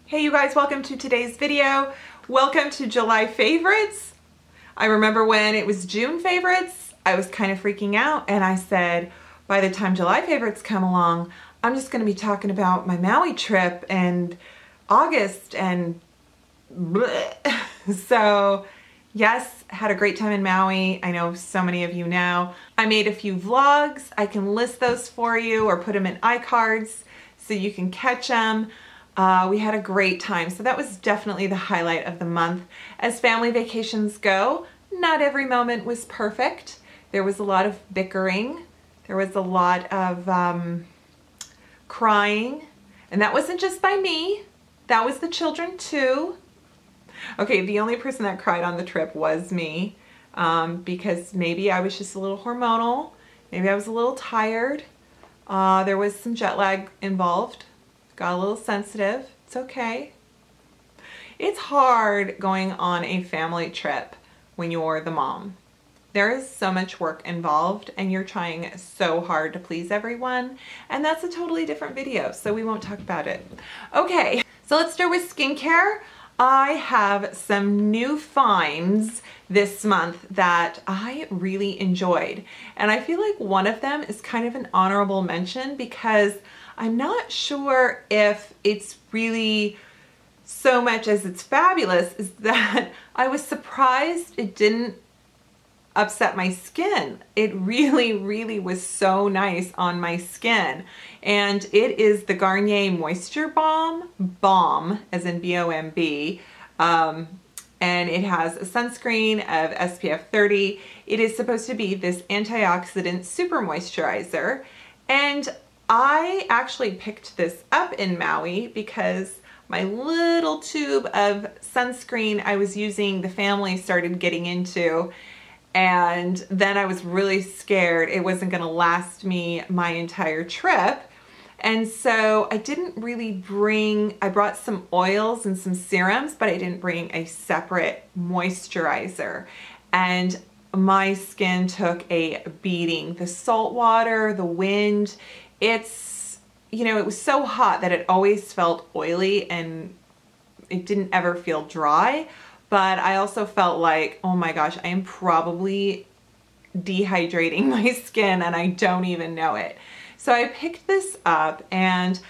Hey you guys, welcome to today's video. Welcome to July favorites. I remember when it was June favorites, I was kind of freaking out and I said, by the time July favorites come along, I'm just going to be talking about my Maui trip and August and bleh. So yes, had a great time in Maui. I know so many of you know. I made a few vlogs. I can list those for you or put them in iCards so you can catch them. We had a great time, so that was definitely the highlight of the month. As family vacations go, not every moment was perfect. There was a lot of bickering. There was a lot of crying, and that wasn't just by me. That was the children too. Okay, the only person that cried on the trip was me, because maybe I was just a little hormonal. Maybe I was a little tired. There was some jet lag involved. Got a little sensitive. It's okay. It's hard going on a family trip when you're the mom. There is so much work involved and you're trying so hard to please everyone, and that's a totally different video, so we won't talk about it. Okay, so let's start with skincare. I have some new finds this month that I really enjoyed, and I feel like one of them is kind of an honorable mention because I'm not sure if it's really so much as it's fabulous, is that I was surprised it didn't upset my skin. It really was so nice on my skin. And it is the Garnier Moisture Balm, as in B-O-M-B. And it has a sunscreen of SPF 30. It is supposed to be this antioxidant super moisturizer. And I actually picked this up in Maui because my little tube of sunscreen I was using, the family started getting into, and then I was really scared it wasn't going to last me my entire trip. And so I didn't really bring, I brought some oils and some serums, but I didn't bring a separate moisturizer. And my skin took a beating. The salt water, the wind, it's, you know, it was so hot that it always felt oily and it didn't ever feel dry. But I also felt like, oh my gosh, I am probably dehydrating my skin and I don't even know it. So I picked this up and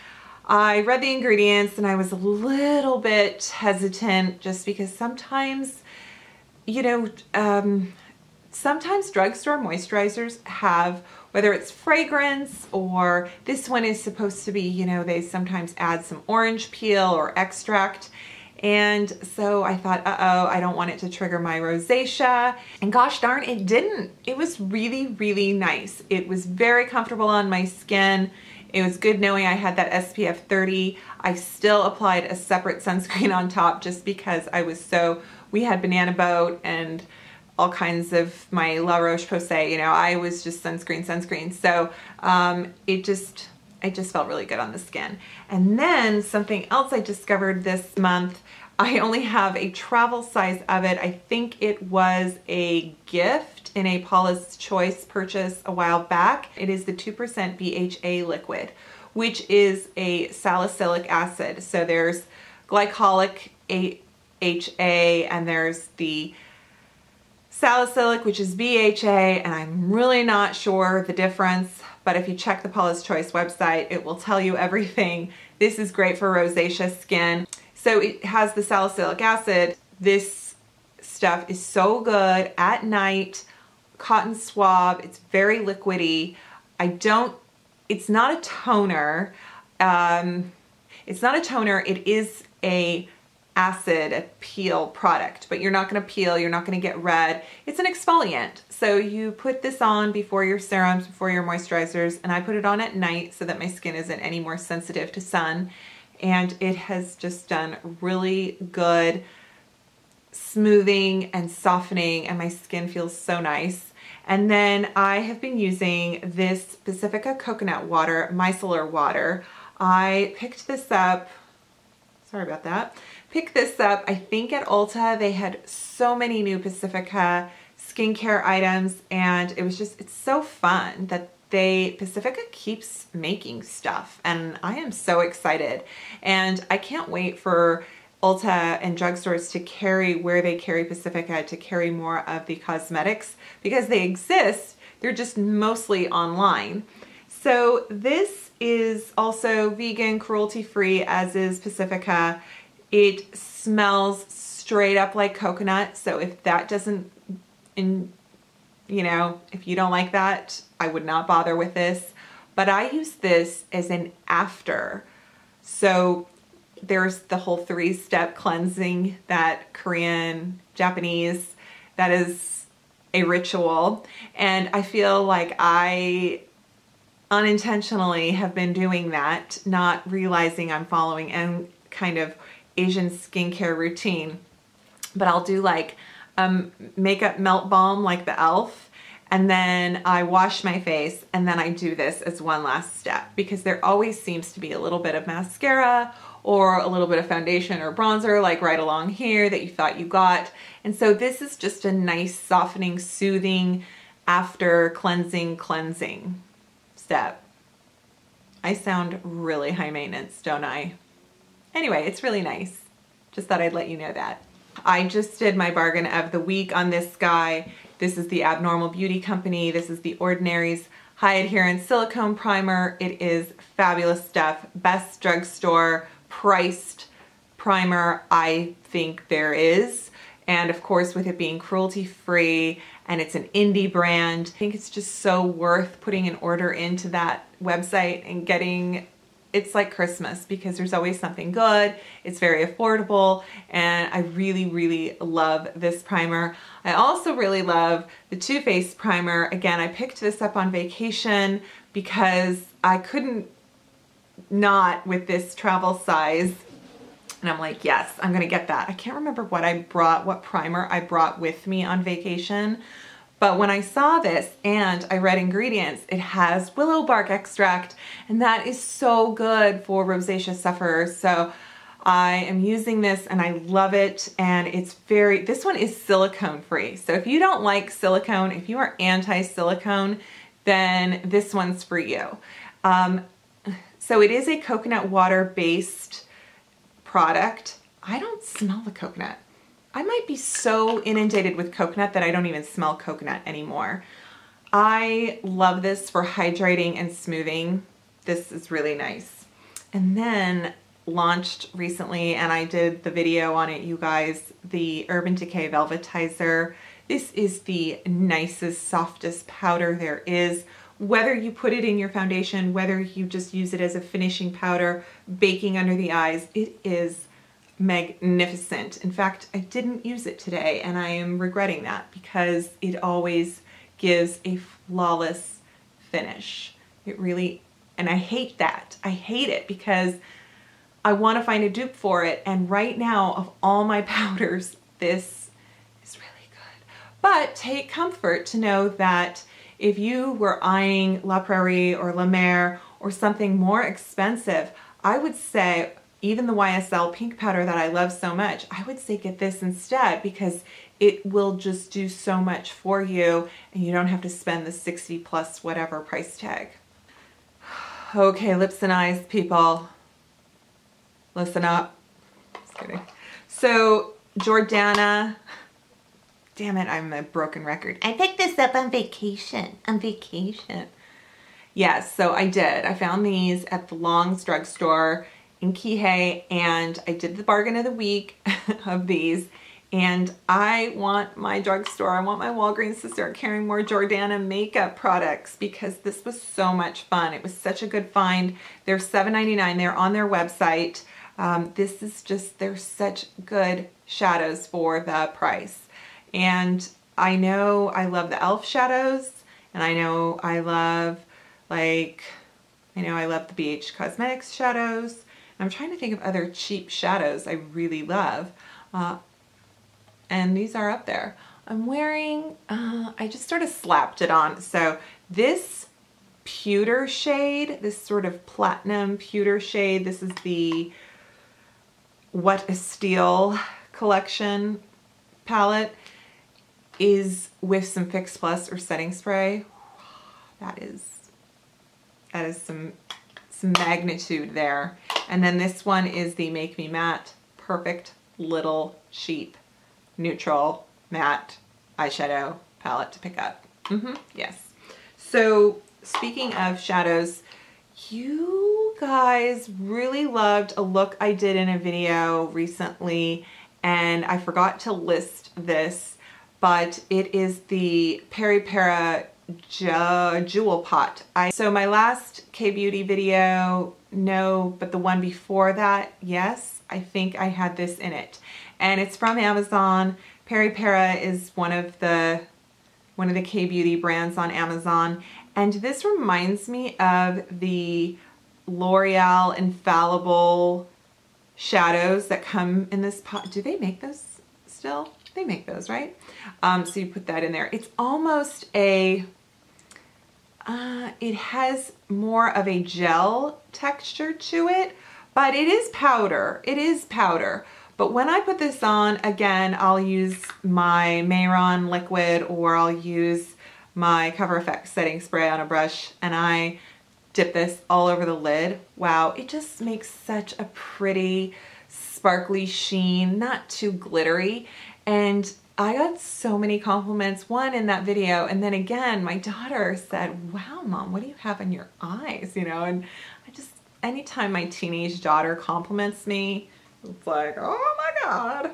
I read the ingredients and I was a little bit hesitant just because sometimes, you know, sometimes drugstore moisturizers have, whether it's fragrance or this one is supposed to be, you know, they sometimes add some orange peel or extract. And so I thought, uh-oh, I don't want it to trigger my rosacea. And gosh darn, it didn't. It was really nice. It was very comfortable on my skin. It was good knowing I had that SPF 30. I still applied a separate sunscreen on top just because I was so, we had banana boat and all kinds of my La Roche-Posay, you know, I was just sunscreen. So it just felt really good on the skin. And then something else I discovered this month, I only have a travel size of it. I think it was a gift in a Paula's Choice purchase a while back. It is the 2% BHA liquid, which is a salicylic acid. So there's glycolic HA and there's the salicylic, which is BHA, and I'm really not sure the difference, but if you check the Paula's Choice website, it will tell you everything. This is great for rosacea skin. So it has the salicylic acid. This stuff is so good at night, cotton swab, it's very liquidy. It's not a toner. It's not a toner, it is a peel product, but you're not going to peel, you're not going to get red. It's an exfoliant. So you put this on before your serums, before your moisturizers, and I put it on at night so that my skin isn't any more sensitive to sun. And it has just done really good smoothing and softening, and my skin feels so nice. And then I have been using this Pacifica coconut water, micellar water. I picked this up, sorry about that. Picked this up, I think at Ulta. They had so many new Pacifica skincare items, and it was just, it's so fun that Pacifica keeps making stuff, and I am so excited. And I can't wait for Ulta and drugstores to carry where they carry Pacifica, to carry more of the cosmetics, because they exist. They're just mostly online. So this is also vegan, cruelty-free, as is Pacifica. It smells straight up like coconut. So if that doesn't, if you don't like that, I would not bother with this. But I use this as an after. So there's the whole 3-step cleansing, that Korean, Japanese, that is a ritual. And I feel like I unintentionally have been doing that, not realizing I'm following a kind of Asian skincare routine. But I'll do like makeup melt balm like the e.l.f. and then I wash my face, and then I do this as one last step, because there always seems to be a little bit of mascara or a little bit of foundation or bronzer like right along here that you thought you got. And so this is just a nice softening, soothing after cleansing step. I sound really high maintenance, don't I? Anyway, it's really nice. Just thought I'd let you know that. I just did my bargain of the week on this guy. This is the Abnormal Beauty Company. This is the Ordinary's High Adherence Silicone Primer. It is fabulous stuff. Best drugstore priced primer I think there is. And of course, with it being cruelty-free and it's an indie brand, I think it's just so worth putting an order into that website and getting. It's like Christmas, because there's always something good. It's very affordable, and I really, really love this primer. I also really love the Too Faced primer. Again, I picked this up on vacation because I couldn't not with this travel size. And I'm like, yes, I'm gonna get that. I can't remember what primer I brought with me on vacation. But when I saw this and I read ingredients, it has willow bark extract, and that is so good for rosacea sufferers. So I am using this and I love it, and this one is silicone free. So if you don't like silicone, if you are anti-silicone, then this one's for you. So it is a coconut water based product. I don't smell the coconut. I might be so inundated with coconut that I don't even smell coconut anymore. I love this for hydrating and smoothing. This is really nice. And then launched recently, and I did the video on it, you guys, the Urban Decay Velvetizer. This is the nicest, softest powder there is. Whether you put it in your foundation, whether you just use it as a finishing powder, baking under the eyes, it is magnificent. In fact, I didn't use it today, and I am regretting that, because it always gives a flawless finish. It really, and I hate that. I hate it because I want to find a dupe for it, and right now, of all my powders, this is really good. But take comfort to know that if you were eyeing La Prairie or La Mer or something more expensive, I would say, even the YSL pink powder that I love so much, I would say get this instead, because it will just do so much for you and you don't have to spend the 60 plus whatever price tag. Okay, lips and eyes, people. Listen up. Just kidding. So Jordana, damn it, I'm a broken record. I picked this up on vacation. Yes, so I did. I found these at the Long's drugstore in Kihei, and I did the bargain of the week of these, and I want my drugstore, I want my Walgreens to start carrying more Jordana makeup products, because this was so much fun. It was such a good find. They're $7.99. They're on their website. This is just, they're such good shadows for the price. And I know I love the e.l.f. shadows, and I know I love, like, I love the BH Cosmetics shadows. I'm trying to think of other cheap shadows I really love. And these are up there. I'm wearing, I just sort of slapped it on. So this pewter shade, this sort of platinum pewter shade, this is the What a Steal collection palette, is with some Fix Plus or setting spray. That is That is some magnitude there. And then this one is the Make Me Matte Perfect Little Cheap Neutral Matte Eyeshadow Palette to pick up. Yes. So speaking of shadows, you guys really loved a look I did in a video recently, and I forgot to list this, but it is the Peri Para Jewel Pot. So my last K-Beauty video, no, but the one before that, yes, I think I had this in it. And it's from Amazon. Peri Para is one of the K-Beauty brands on Amazon. And this reminds me of the L'Oreal Infallible shadows that come in this pot. Do they make those still? They make those, right? So you put that in there. It's almost a, it has more of a gel texture to it, but it is powder. It is powder. But when I put this on, again, I'll use my Mayron liquid, or I'll use my Cover FX setting spray on a brush, and I dip this all over the lid. Wow, it just makes such a pretty sparkly sheen, not too glittery. And I got so many compliments, one in that video, and then again, my daughter said, wow, Mom, what do you have in your eyes? You know, and I just, anytime my teenage daughter compliments me, it's like, oh my God,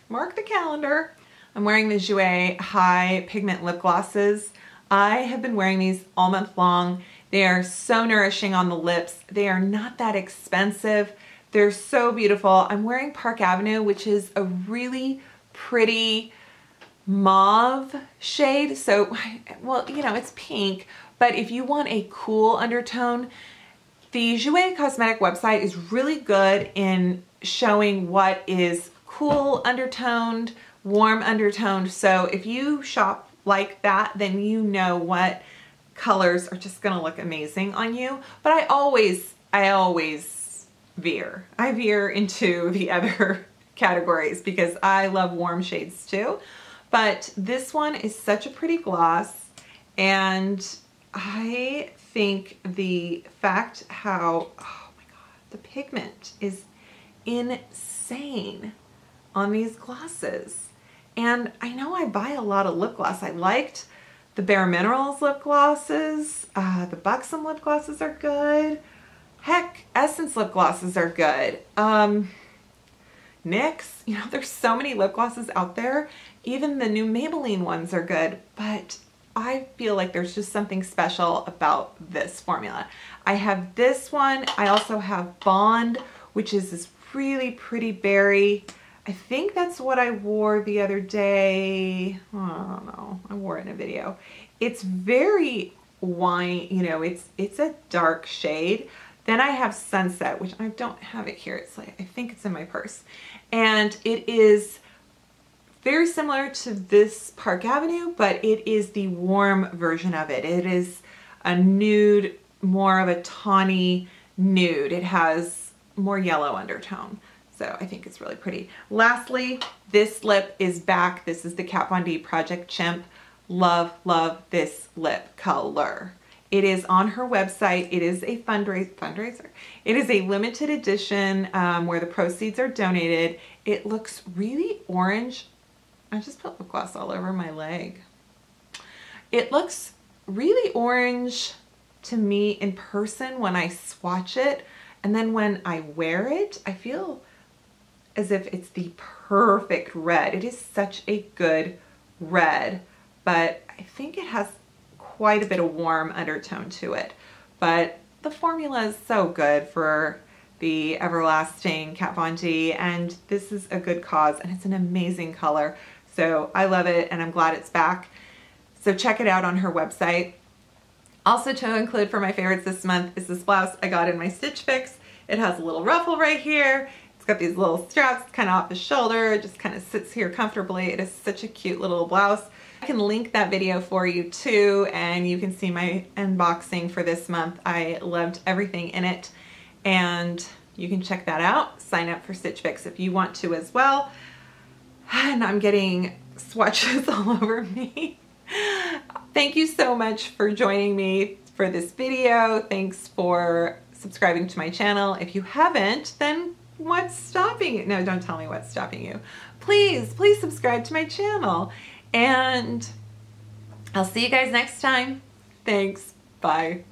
mark the calendar. I'm wearing the Jouer High Pigment Lip Glosses. I have been wearing these all month long. They are so nourishing on the lips. They are not that expensive. They're so beautiful. I'm wearing Park Avenue, which is a really pretty mauve shade. So, well, you know, it's pink, but if you want a cool undertone, the Jouer Cosmetic website is really good in showing what is cool undertoned, warm undertoned. So if you shop like that, then you know what colors are just gonna look amazing on you. But I always veer. I veer into the other categories because I love warm shades too. But this one is such a pretty gloss, and I think the fact how, oh my God, the pigment is insane on these glosses. And I know I buy a lot of lip gloss. I liked the Bare Minerals lip glosses. The Buxom lip glosses are good. Heck, Essence lip glosses are good. NYX, you know, there's so many lip glosses out there. Even the new Maybelline ones are good, but I feel like there's just something special about this formula. I have this one. I also have Bond, which is this really pretty berry. I think that's what I wore the other day. Oh, I don't know. I wore it in a video. It's very wine, you know, it's a dark shade. Then I have Sunset, which I don't have it here. It's like, I think it's in my purse. And it is very similar to this Park Avenue, but it is the warm version of it. It is a nude, more of a tawny nude. It has more yellow undertone. So I think it's really pretty. Lastly, this lip is back. This is the Kat Von D Project Chimp. Love, love this lip color. It is on her website. It is a fundraiser. It is a limited edition where the proceeds are donated. It looks really orange. I just put lip gloss all over my leg. It looks really orange to me in person when I swatch it. And then when I wear it, I feel as if it's the perfect red. It is such a good red, but I think it has quite a bit of warm undertone to it. But the formula is so good for the everlasting Kat Von D, and this is a good cause, and it's an amazing color. So I love it, and I'm glad it's back. So check it out on her website. Also to include for my favorites this month is this blouse I got in my Stitchfix. It has a little ruffle right here. It's got these little straps kind of off the shoulder. It just kind of sits here comfortably. It is such a cute little blouse. I can link that video for you too, and you can see my unboxing for this month. I loved everything in it, and you can check that out. Sign up for Stitch Fix if you want to as well. And I'm getting swatches all over me. Thank you so much for joining me for this video. Thanks for subscribing to my channel. If you haven't, then what's stopping you? No, don't tell me what's stopping you. Please, please subscribe to my channel. And I'll see you guys next time. Thanks. Bye.